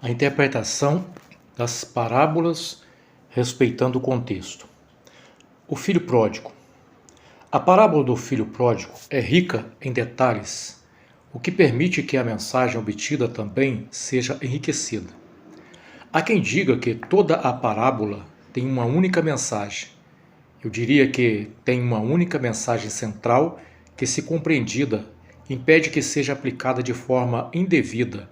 A interpretação das parábolas respeitando o contexto. O filho pródigo. A parábola do filho pródigo é rica em detalhes, o que permite que a mensagem obtida também seja enriquecida. Há quem diga que toda a parábola tem uma única mensagem. Eu diria que tem uma única mensagem central que, se compreendida, impede que seja aplicada de forma indevida,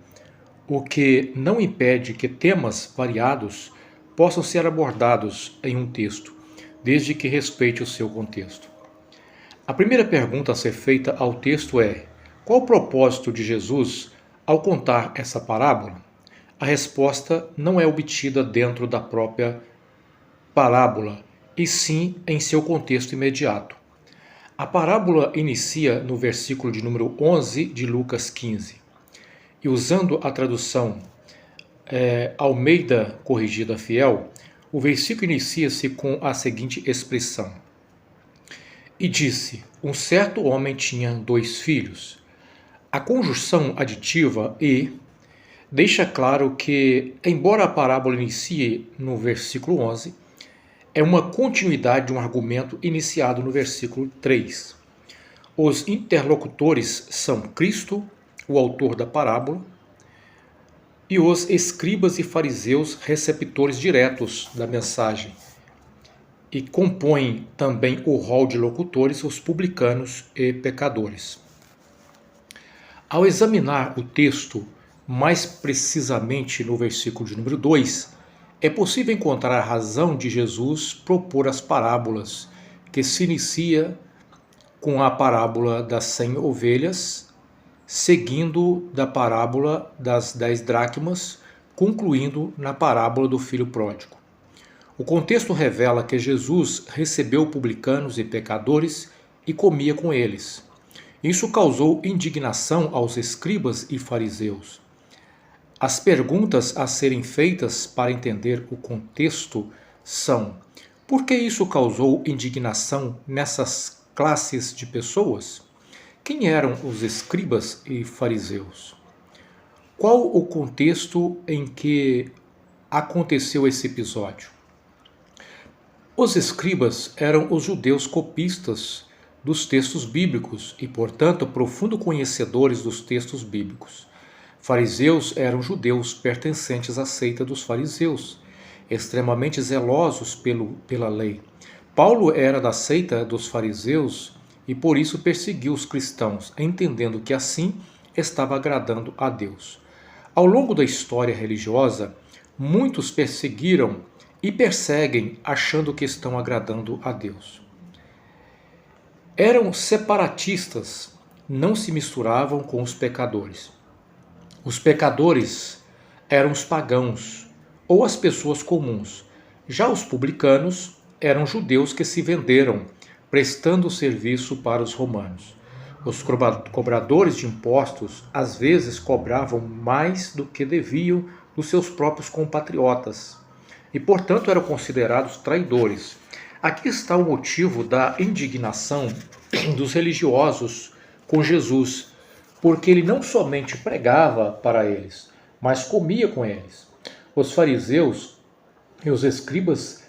o que não impede que temas variados possam ser abordados em um texto, desde que respeite o seu contexto. A primeira pergunta a ser feita ao texto é: qual o propósito de Jesus ao contar essa parábola? A resposta não é obtida dentro da própria parábola, e sim em seu contexto imediato. A parábola inicia no versículo de número 11 de Lucas 15. E usando a tradução Almeida Corrigida Fiel, o versículo inicia-se com a seguinte expressão: E disse, um certo homem tinha 2 filhos. A conjunção aditiva e deixa claro que, embora a parábola inicie no versículo 11, é uma continuidade de um argumento iniciado no versículo 3. Os interlocutores são Cristo, o autor da parábola, e os escribas e fariseus, receptores diretos da mensagem, e compõem também o rol de locutores os publicanos e pecadores. Ao examinar o texto mais precisamente no versículo de número 2, é possível encontrar a razão de Jesus propor as parábolas, que se inicia com a parábola das 100 ovelhas, seguindo da parábola das 10 dracmas, concluindo na parábola do filho pródigo. O contexto revela que Jesus recebeu publicanos e pecadores e comia com eles. Isso causou indignação aos escribas e fariseus. As perguntas a serem feitas para entender o contexto são: por que isso causou indignação nessas classes de pessoas? Quem eram os escribas e fariseus? Qual o contexto em que aconteceu esse episódio? Os escribas eram os judeus copistas dos textos bíblicos e, portanto, profundos conhecedores dos textos bíblicos. Fariseus eram judeus pertencentes à seita dos fariseus, extremamente zelosos pela lei. Paulo era da seita dos fariseus e por isso perseguiu os cristãos, entendendo que assim estava agradando a Deus. Ao longo da história religiosa, muitos perseguiram e perseguem achando que estão agradando a Deus. Eram separatistas, não se misturavam com os pecadores. Os pecadores eram os pagãos ou as pessoas comuns. Já os publicanos eram judeus que se venderam, prestando serviço para os romanos. Os cobradores de impostos às vezes cobravam mais do que deviam dos seus próprios compatriotas e, portanto, eram considerados traidores. Aqui está o motivo da indignação dos religiosos com Jesus, porque ele não somente pregava para eles, mas comia com eles. Os fariseus e os escribas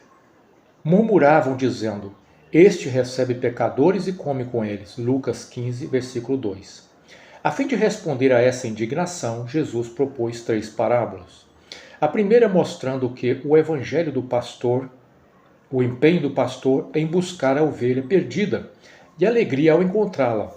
murmuravam dizendo: Este recebe pecadores e come com eles. Lucas 15, versículo 2. A fim de responder a essa indignação, Jesus propôs 3 parábolas. A primeira mostrando que o evangelho do pastor, o empenho do pastor em buscar a ovelha perdida e a alegria ao encontrá-la.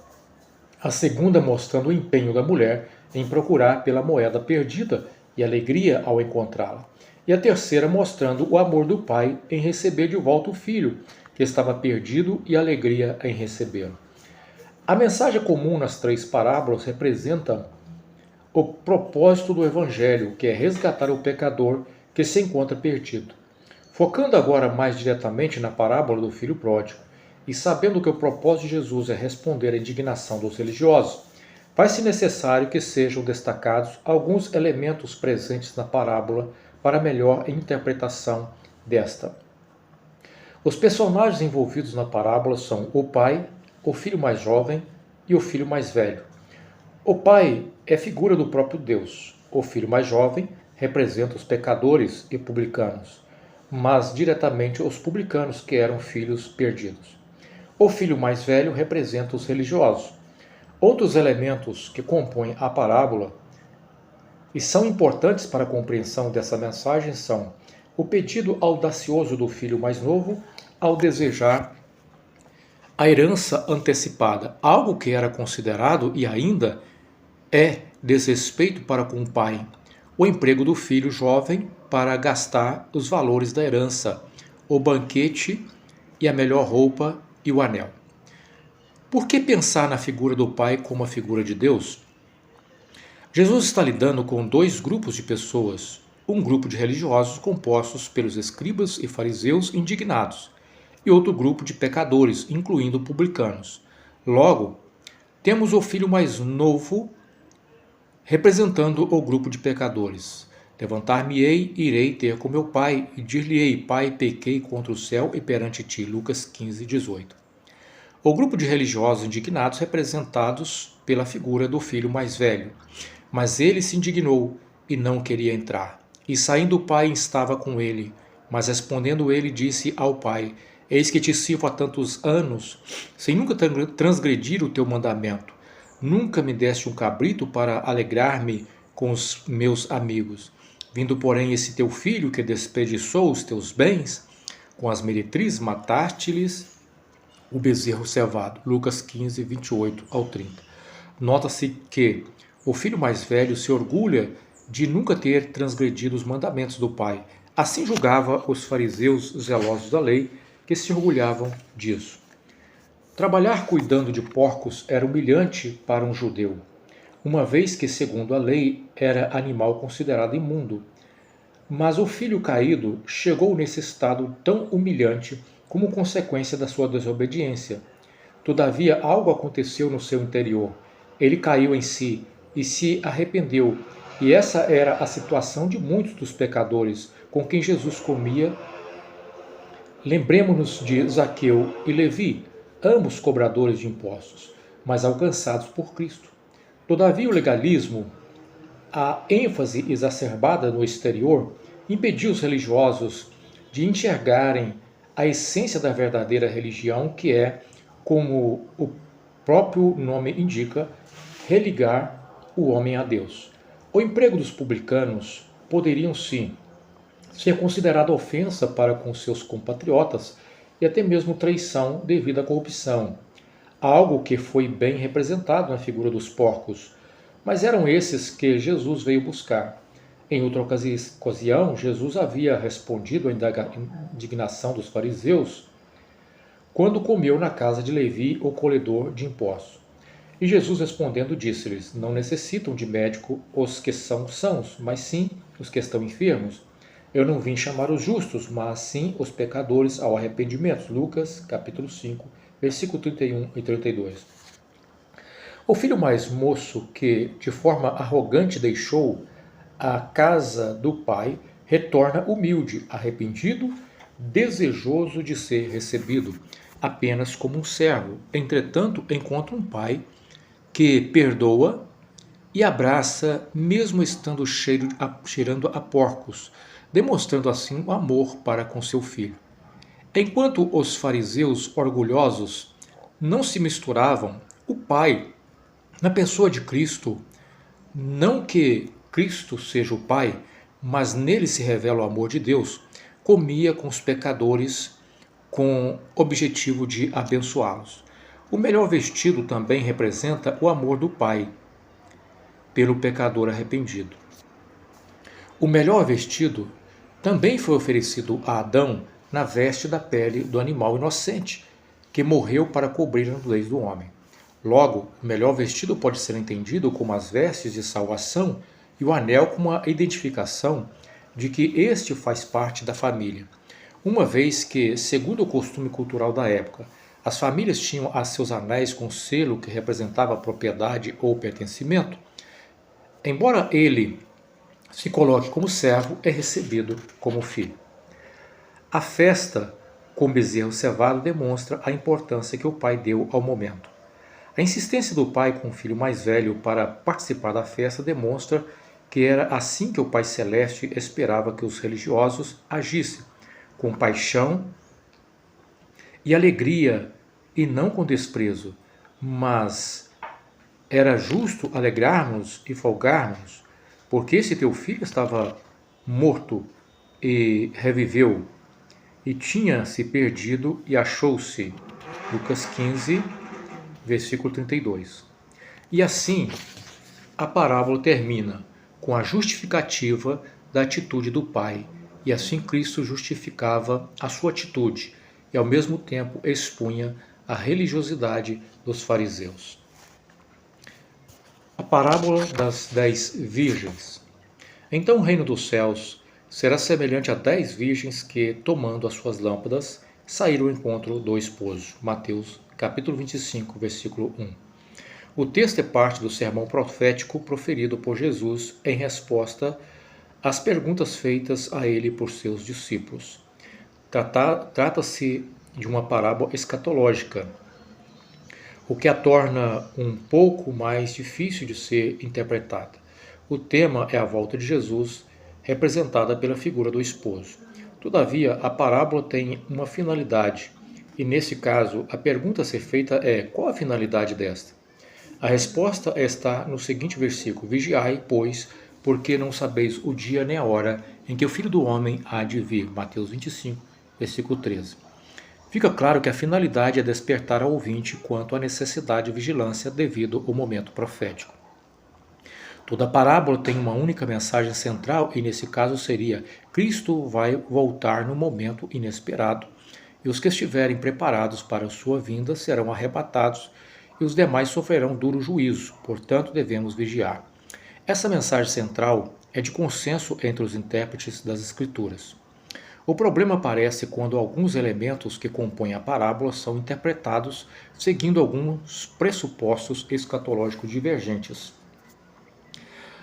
A segunda mostrando o empenho da mulher em procurar pela moeda perdida e a alegria ao encontrá-la. E a terceira mostrando o amor do pai em receber de volta o filho, que estava perdido, e a alegria em recebê-lo. A mensagem comum nas 3 parábolas representa o propósito do evangelho, que é resgatar o pecador que se encontra perdido. Focando agora mais diretamente na parábola do filho pródigo, e sabendo que o propósito de Jesus é responder à indignação dos religiosos, faz-se necessário que sejam destacados alguns elementos presentes na parábola para melhor interpretação desta. Os personagens envolvidos na parábola são o pai, o filho mais jovem e o filho mais velho. O pai é figura do próprio Deus, o filho mais jovem representa os pecadores e publicanos, mas diretamente os publicanos que eram filhos perdidos. O filho mais velho representa os religiosos. Outros elementos que compõem a parábola e são importantes para a compreensão dessa mensagem são o pedido audacioso do filho mais novo ao desejar a herança antecipada, algo que era considerado e ainda é desrespeito para com o pai. O emprego do filho jovem para gastar os valores da herança, o banquete e a melhor roupa e o anel. Por que pensar na figura do pai como a figura de Deus? Jesus está lidando com dois grupos de pessoas, um grupo de religiosos compostos pelos escribas e fariseus indignados, e outro grupo de pecadores, incluindo publicanos. Logo, temos o filho mais novo representando o grupo de pecadores. Levantar-me-ei, irei ter com meu pai, e dir-lhe-ei, pai, pequei contra o céu e perante ti. Lucas 15, 18. O grupo de religiosos indignados representados pela figura do filho mais velho. Mas ele se indignou e não queria entrar. E saindo o pai estava com ele. Mas respondendo ele, disse ao pai, eis que te sirvo há tantos anos, sem nunca transgredir o teu mandamento. Nunca me deste um cabrito para alegrar-me com os meus amigos. Vindo, porém, esse teu filho que desperdiçou os teus bens, com as meretrizes mataste-lhes o bezerro cevado. Lucas 15, 28 ao 30. Nota-se que o filho mais velho se orgulha de nunca ter transgredido os mandamentos do pai. Assim julgava os fariseus zelosos da lei, que se orgulhavam disso. Trabalhar cuidando de porcos era humilhante para um judeu, uma vez que, segundo a lei, era animal considerado imundo. Mas o filho caído chegou nesse estado tão humilhante como consequência da sua desobediência. Todavia, algo aconteceu no seu interior. Ele caiu em si e se arrependeu, e essa era a situação de muitos dos pecadores com quem Jesus comia. Lembremos-nos de Zaqueu e Levi, ambos cobradores de impostos, mas alcançados por Cristo. Todavia, o legalismo, a ênfase exacerbada no exterior, impediu os religiosos de enxergarem a essência da verdadeira religião, que é, como o próprio nome indica, religar o homem a Deus. O emprego dos publicanos poderiam, sim, ser considerado ofensa para com seus compatriotas e até mesmo traição devido à corrupção, algo que foi bem representado na figura dos porcos, mas eram esses que Jesus veio buscar. Em outra ocasião, Jesus havia respondido à indignação dos fariseus quando comeu na casa de Levi, o colhedor de impostos. E Jesus respondendo disse-lhes, não necessitam de médico os que são sãos, mas sim os que estão enfermos. Eu não vim chamar os justos, mas sim os pecadores ao arrependimento. Lucas, capítulo 5, versículo 31 e 32. O filho mais moço, que de forma arrogante deixou a casa do pai, retorna humilde, arrependido, desejoso de ser recebido, apenas como um servo. Entretanto, encontra um pai que perdoa e abraça, mesmo estando cheirando a porcos, demonstrando assim o amor para com seu filho. Enquanto os fariseus orgulhosos não se misturavam, o Pai, na pessoa de Cristo, não que Cristo seja o Pai, mas nele se revela o amor de Deus, comia com os pecadores com objetivo de abençoá-los. O melhor vestido também representa o amor do Pai pelo pecador arrependido. O melhor vestido também foi oferecido a Adão na veste da pele do animal inocente, que morreu para cobrir as leis do homem. Logo, o melhor vestido pode ser entendido como as vestes de salvação e o anel como a identificação de que este faz parte da família. Uma vez que, segundo o costume cultural da época, as famílias tinham a seus anéis com selo que representava propriedade ou pertencimento, embora ele se coloque como servo, é recebido como filho. A festa com bezerro cevado demonstra a importância que o pai deu ao momento. A insistência do pai com o filho mais velho para participar da festa demonstra que era assim que o Pai Celeste esperava que os religiosos agissem, com paixão e alegria, e não com desprezo, mas era justo alegrarmos e folgarmos, porque esse teu filho estava morto e reviveu, e tinha se perdido e achou-se. Lucas 15, versículo 32. E assim, a parábola termina com a justificativa da atitude do Pai, e assim Cristo justificava a sua atitude e ao mesmo tempo expunha a religiosidade dos fariseus. A parábola das 10 virgens. Então o reino dos céus será semelhante a 10 virgens que, tomando as suas lâmpadas, saíram ao encontro do esposo. Mateus capítulo 25, versículo 1. O texto é parte do sermão profético proferido por Jesus em resposta às perguntas feitas a ele por seus discípulos. Trata-se de uma parábola escatológica, o que a torna um pouco mais difícil de ser interpretada. O tema é a volta de Jesus, representada pela figura do esposo. Todavia, a parábola tem uma finalidade, e nesse caso, a pergunta a ser feita é: qual a finalidade desta? A resposta está no seguinte versículo: Vigiai, pois, porque não sabeis o dia nem a hora em que o Filho do Homem há de vir. Mateus 25, versículo 13. Fica claro que a finalidade é despertar ao ouvinte quanto à necessidade de vigilância devido ao momento profético. Toda a parábola tem uma única mensagem central e nesse caso seria: Cristo vai voltar no momento inesperado e os que estiverem preparados para a sua vinda serão arrebatados e os demais sofrerão duro juízo, portanto devemos vigiar. Essa mensagem central é de consenso entre os intérpretes das Escrituras. O problema aparece quando alguns elementos que compõem a parábola são interpretados seguindo alguns pressupostos escatológicos divergentes.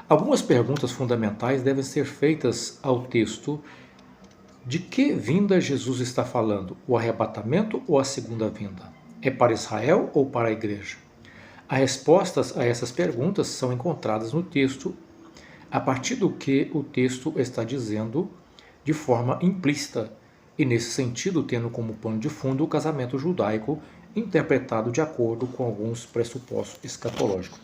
Algumas perguntas fundamentais devem ser feitas ao texto. De que vinda Jesus está falando? O arrebatamento ou a segunda vinda? É para Israel ou para a igreja? As respostas a essas perguntas são encontradas no texto, a partir do que o texto está dizendo de forma implícita, e nesse sentido tendo como pano de fundo o casamento judaico interpretado de acordo com alguns pressupostos escatológicos.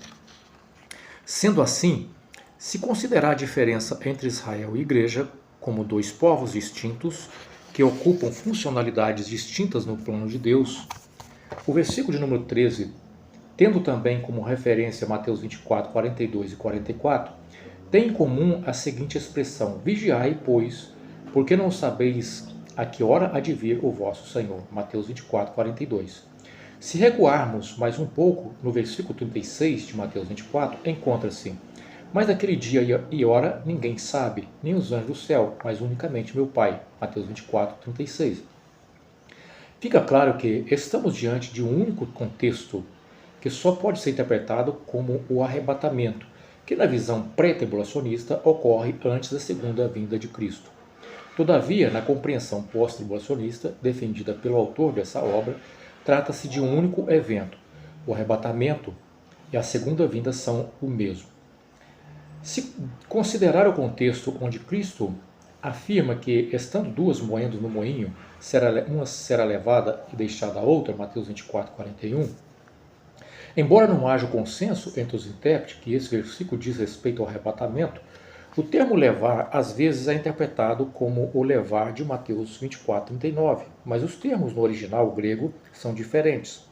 Sendo assim, se considerar a diferença entre Israel e igreja como dois povos distintos que ocupam funcionalidades distintas no plano de Deus, o versículo de número 13, tendo também como referência Mateus 24, 42 e 44, tem em comum a seguinte expressão: Vigiai, pois, porque não sabeis a que hora há de vir o vosso Senhor. Mateus 24, 42. Se recuarmos mais um pouco, no versículo 36 de Mateus 24, encontra-se: Mas naquele dia e hora ninguém sabe, nem os anjos do céu, mas unicamente meu Pai. Mateus 24, 36. Fica claro que estamos diante de um único contexto que só pode ser interpretado como o arrebatamento, que na visão pré-tribulacionista ocorre antes da segunda vinda de Cristo. Todavia, na compreensão pós-tribulacionista, defendida pelo autor dessa obra, trata-se de um único evento. O arrebatamento e a segunda vinda são o mesmo. Se considerar o contexto onde Cristo afirma que, estando duas moendo no moinho, uma será levada e deixada a outra, Mateus 24, 41, embora não haja consenso entre os intérpretes que esse versículo diz respeito ao arrebatamento, o termo levar às vezes é interpretado como o levar de Mateus 24, 39, mas os termos no original grego são diferentes.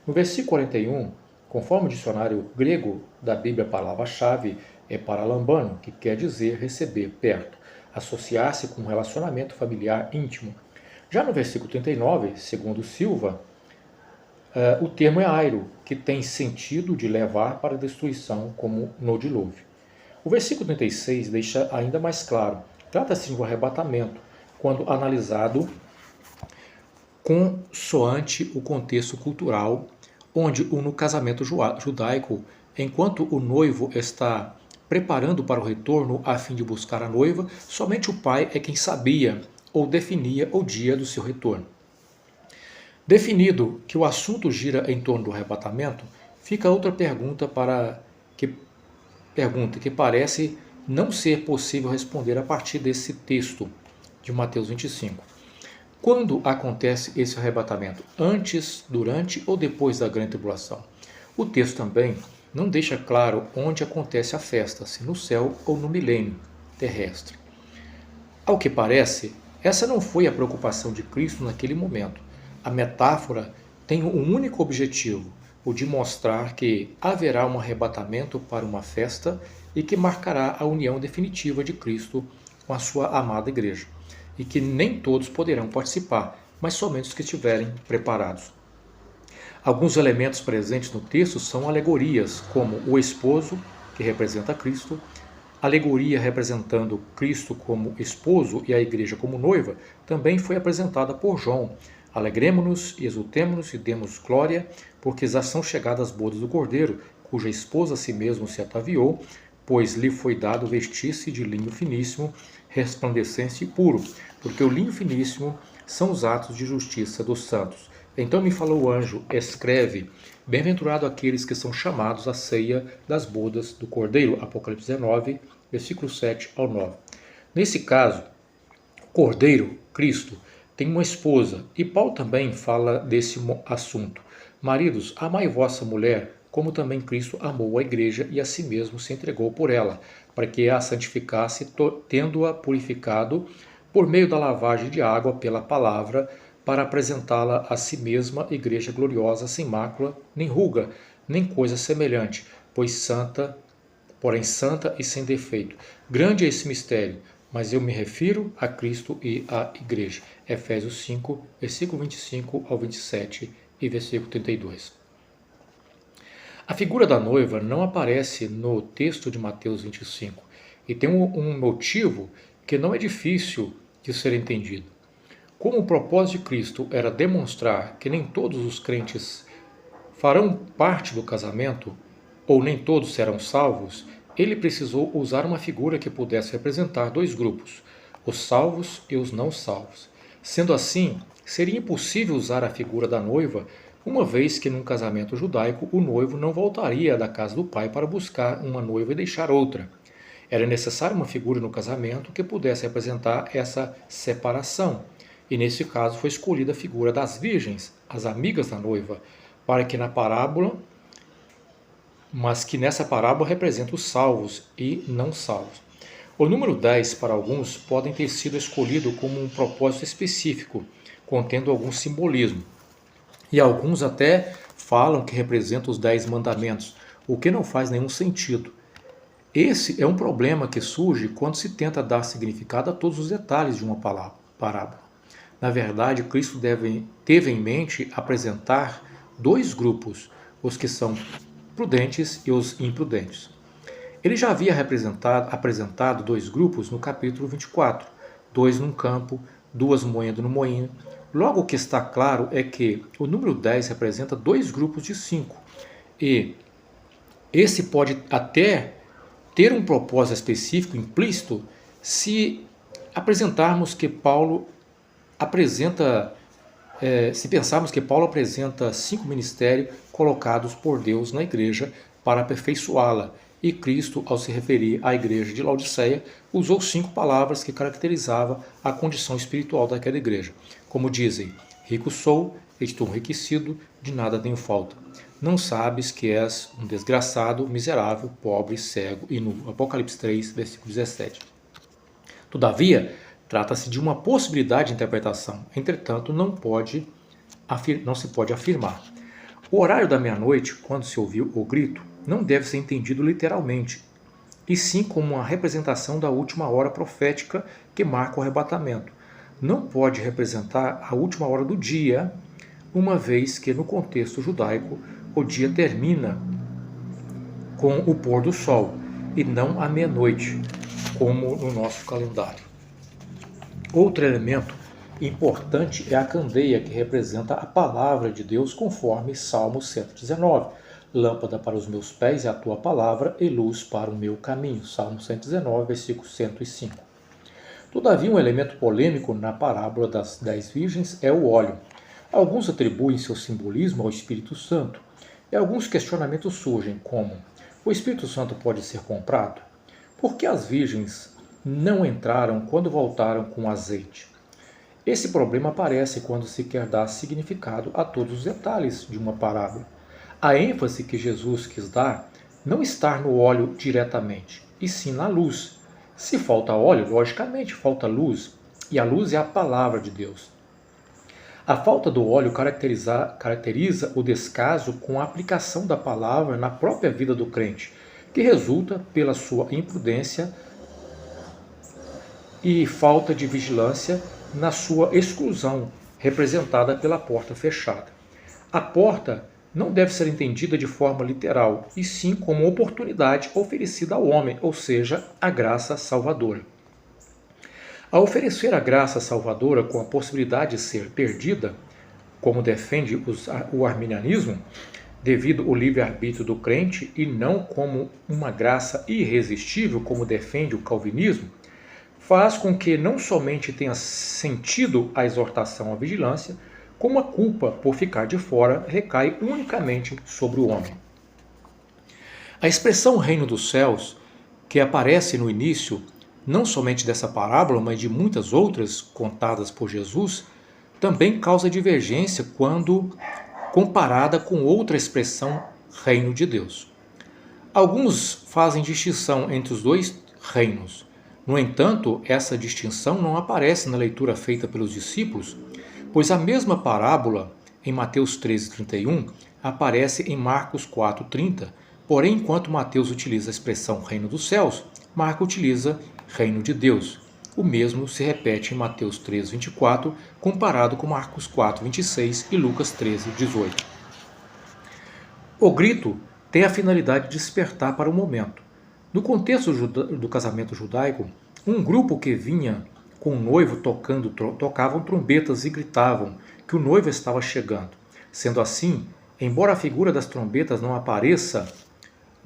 No versículo 41, conforme o dicionário grego da Bíblia, a palavra-chave é paralambano, que quer dizer receber perto, associar-se com um relacionamento familiar íntimo. Já no versículo 39, segundo Silva, o termo é airo, que tem sentido de levar para a destruição, como no dilúvio. O versículo 36 deixa ainda mais claro. Trata-se de um arrebatamento, quando analisado consoante o contexto cultural, onde no casamento judaico, enquanto o noivo está preparando para o retorno a fim de buscar a noiva, somente o pai é quem sabia ou definia o dia do seu retorno. Definido que o assunto gira em torno do arrebatamento, fica outra pergunta que parece não ser possível responder a partir desse texto de Mateus 25. Quando acontece esse arrebatamento? Antes, durante ou depois da grande tribulação? O texto também não deixa claro onde acontece a festa, se no céu ou no milênio terrestre. Ao que parece, essa não foi a preocupação de Cristo naquele momento. A metáfora tem um único objetivo, o de mostrar que haverá um arrebatamento para uma festa e que marcará a união definitiva de Cristo com a sua amada igreja, e que nem todos poderão participar, mas somente os que estiverem preparados. Alguns elementos presentes no texto são alegorias, como o esposo, que representa Cristo, alegoria representando Cristo como esposo e a igreja como noiva, também foi apresentada por João. Alegremo-nos e exultemo-nos e demos glória, porque já são chegadas as bodas do Cordeiro, cuja esposa a si mesmo se ataviou, pois lhe foi dado vestir-se de linho finíssimo, resplandecente e puro, porque o linho finíssimo são os atos de justiça dos santos. Então me falou o anjo, escreve, bem-aventurado aqueles que são chamados à ceia das bodas do Cordeiro. Apocalipse 19, versículo 7 ao 9. Nesse caso, o Cordeiro, Cristo, tem uma esposa, e Paulo também fala desse assunto. Maridos, amai vossa mulher, como também Cristo amou a igreja e a si mesmo se entregou por ela, para que a santificasse, tendo-a purificado por meio da lavagem de água pela palavra, para apresentá-la a si mesma, igreja gloriosa, sem mácula, nem ruga, nem coisa semelhante, porém santa e sem defeito. Grande é esse mistério, mas eu me refiro a Cristo e à igreja. Efésios 5, versículo 25 ao 27 e versículo 32. A figura da noiva não aparece no texto de Mateus 25 e tem um motivo que não é difícil de ser entendido. Como o propósito de Cristo era demonstrar que nem todos os crentes farão parte do casamento, ou nem todos serão salvos, ele precisou usar uma figura que pudesse representar dois grupos, os salvos e os não salvos. Sendo assim, seria impossível usar a figura da noiva, uma vez que num casamento judaico o noivo não voltaria da casa do pai para buscar uma noiva e deixar outra. Era necessária uma figura no casamento que pudesse representar essa separação. E nesse caso foi escolhida a figura das virgens, as amigas da noiva, para que nessa parábola representa os salvos e não salvos. O número 10 para alguns podem ter sido escolhido como um propósito específico, contendo algum simbolismo. E alguns até falam que representa os 10 mandamentos, o que não faz nenhum sentido. Esse é um problema que surge quando se tenta dar significado a todos os detalhes de uma parábola. Na verdade, Cristo teve em mente apresentar dois grupos, os que são prudentes e os imprudentes. Ele já havia apresentado dois grupos no capítulo 24, dois num campo, duas moendo no moinho. Logo, o que está claro é que o número 10 representa dois grupos de 5, e esse pode até ter um propósito específico implícito se apresentarmos que se pensarmos que Paulo apresenta 5 ministérios colocados por Deus na igreja para aperfeiçoá-la, e Cristo, ao se referir à igreja de Laodiceia, usou 5 palavras que caracterizavam a condição espiritual daquela igreja, como dizem: rico sou, estou enriquecido, de nada tenho falta. Não sabes que és um desgraçado, miserável, pobre, cego e nu. Apocalipse 3, versículo 17. Todavia, trata-se de uma possibilidade de interpretação, entretanto não se pode afirmar. O horário da meia-noite, quando se ouviu o grito, não deve ser entendido literalmente, e sim como uma representação da última hora profética que marca o arrebatamento. Não pode representar a última hora do dia, uma vez que no contexto judaico o dia termina com o pôr do sol e não à meia-noite, como no nosso calendário. Outro elemento importante é a candeia, que representa a palavra de Deus, conforme Salmo 119. Lâmpada para os meus pés é a tua palavra e luz para o meu caminho. Salmo 119, versículo 105. Todavia, um elemento polêmico na parábola das 10 virgens é o óleo. Alguns atribuem seu simbolismo ao Espírito Santo, e alguns questionamentos surgem, como: o Espírito Santo pode ser comprado? Por que as virgens não entraram quando voltaram com azeite? Esse problema aparece quando se quer dar significado a todos os detalhes de uma parábola. A ênfase que Jesus quis dar não está no óleo diretamente, e sim na luz. Se falta óleo, logicamente falta luz, e a luz é a palavra de Deus. A falta do óleo caracteriza o descaso com a aplicação da palavra na própria vida do crente, que resulta pela sua imprudência e falta de vigilância na sua exclusão, representada pela porta fechada. A porta não deve ser entendida de forma literal, e sim como oportunidade oferecida ao homem, ou seja, a graça salvadora. Ao oferecer a graça salvadora com a possibilidade de ser perdida, como defende o arminianismo, devido ao livre-arbítrio do crente e não como uma graça irresistível, como defende o calvinismo, faz com que não somente tenha sentido a exortação à vigilância, como a culpa por ficar de fora recai unicamente sobre o homem. A expressão reino dos céus, que aparece no início, não somente dessa parábola, mas de muitas outras contadas por Jesus, também causa divergência quando comparada com outra expressão, reino de Deus. Alguns fazem distinção entre os dois reinos. No entanto, essa distinção não aparece na leitura feita pelos discípulos, pois a mesma parábola, em Mateus 13:31, aparece em Marcos 4:30, porém, enquanto Mateus utiliza a expressão reino dos céus, Marcos utiliza reino de Deus. O mesmo se repete em Mateus 3:24, comparado com Marcos 4:26 e Lucas 13:18. O grito tem a finalidade de despertar para o momento. No contexto do casamento judaico, um grupo que vinha com o noivo tocavam trombetas e gritavam que o noivo estava chegando. Sendo assim, embora a figura das trombetas não apareça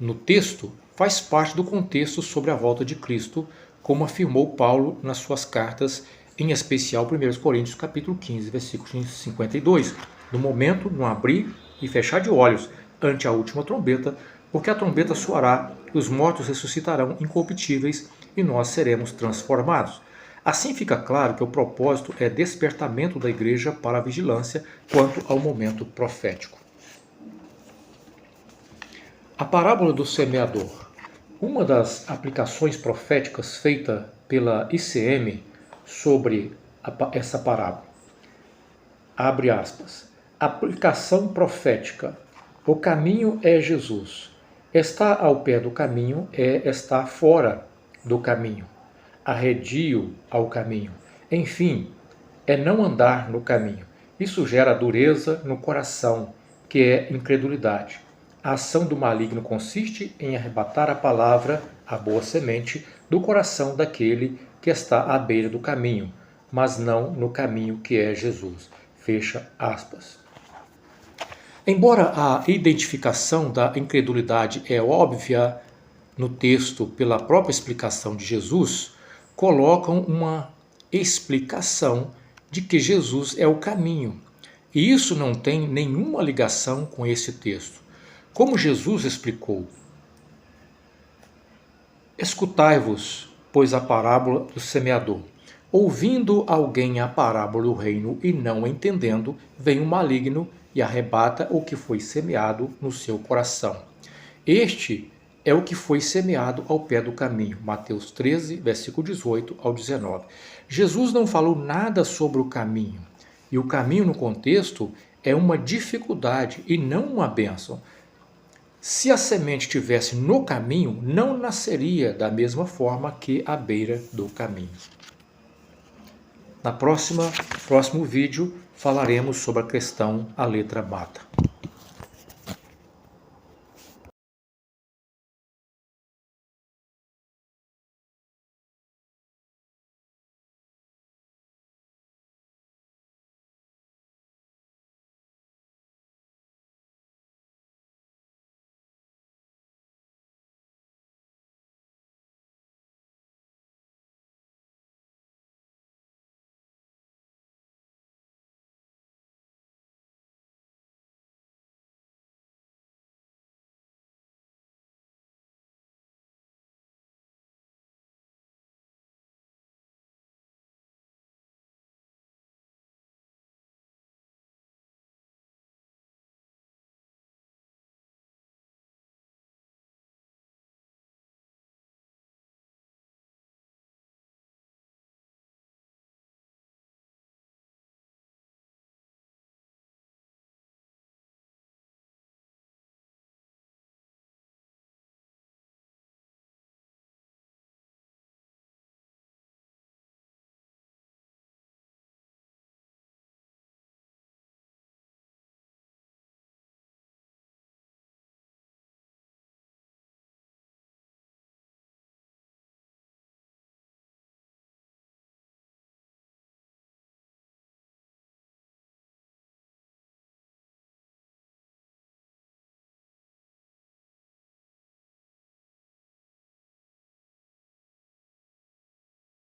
no texto, faz parte do contexto sobre a volta de Cristo, como afirmou Paulo nas suas cartas, em especial 1 Coríntios capítulo 15, versículo 52. No momento, no abrir e fechar de olhos ante a última trombeta, porque a trombeta soará e os mortos ressuscitarão incorruptíveis e nós seremos transformados. Assim fica claro que o propósito é despertamento da igreja para a vigilância quanto ao momento profético. A parábola do semeador. Uma das aplicações proféticas feita pela ICM sobre essa parábola. Abre aspas. Aplicação profética. O caminho é Jesus. Estar ao pé do caminho é estar fora do caminho. Arredio ao caminho. Enfim, é não andar no caminho. Isso gera dureza no coração, que é incredulidade. A ação do maligno consiste em arrebatar a palavra, a boa semente, do coração daquele que está à beira do caminho, mas não no caminho que é Jesus. Fecha aspas. Embora a identificação da incredulidade é óbvia no texto pela própria explicação de Jesus, colocam uma explicação de que Jesus é o caminho. E isso não tem nenhuma ligação com esse texto. Como Jesus explicou: escutai-vos, pois, a parábola do semeador. Ouvindo alguém a parábola do reino e não entendendo, vem o maligno e arrebata o que foi semeado no seu coração. Este é o que foi semeado ao pé do caminho. Mateus 13, versículo 18 ao 19. Jesus não falou nada sobre o caminho. E o caminho, no contexto, é uma dificuldade e não uma bênção. Se a semente estivesse no caminho, não nasceria da mesma forma que à beira do caminho. No próximo vídeo falaremos sobre a questão a letra mata.